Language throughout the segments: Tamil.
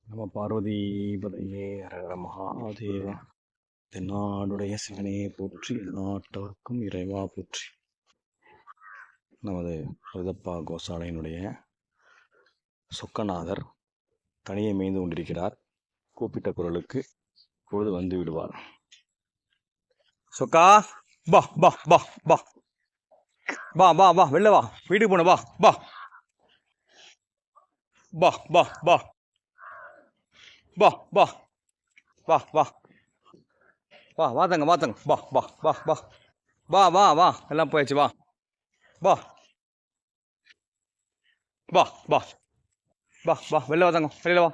நம பார்வதிபதையே ஹரஹர மகாதேவா. தென்னாடுடைய சிவனே போற்றி, நாட்டவர்க்கும் இறைவா போற்றி. நமது ரிதப்பா கோசாலையினுடைய சொக்கநாதர் தனியே மேய்ந்து கொண்டிருக்கிறார். கூப்பிட்ட குரலுக்கு பொழுது வந்து விடுவார். சொக்கா, பா பா பா பா வா வா வா, வெளில வா, வீட்டுக்கு போன வா வா வா வா வா வா வா வா வா வா வாத்தங்க வாத்தங்க வா வா வா வா வா வா வா, எல்லாம் போயாச்சு, வா வா வா வா வா வா, வெளில வா தங்க, வெளியில வா,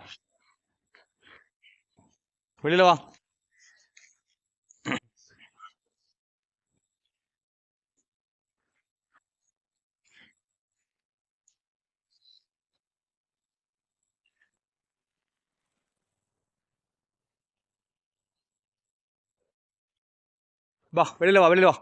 வெளியில வா வா, வெளியில வா, வெளியில வா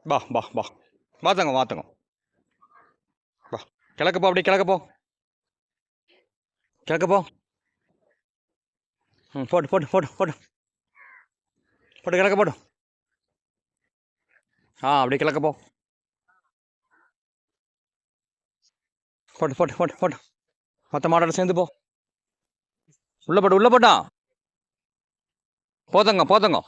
வா வா வா வாத்தங்க வாத்தங்க வா, கிழக்க போ, அப்படியே கிழக்க போ, கிழக்க போ. ம், போட்டு போட்டு போட்டு போட்டு போட்டு கிழக்க போட்டு. அப்படியே கிழக்க போ, போட்டு போட்டு போட்டு போட்டு. மொத்த மாடோட சேர்ந்து போ, உள்ள போட்டு உள்ள போட்டா போதங்க போதங்க.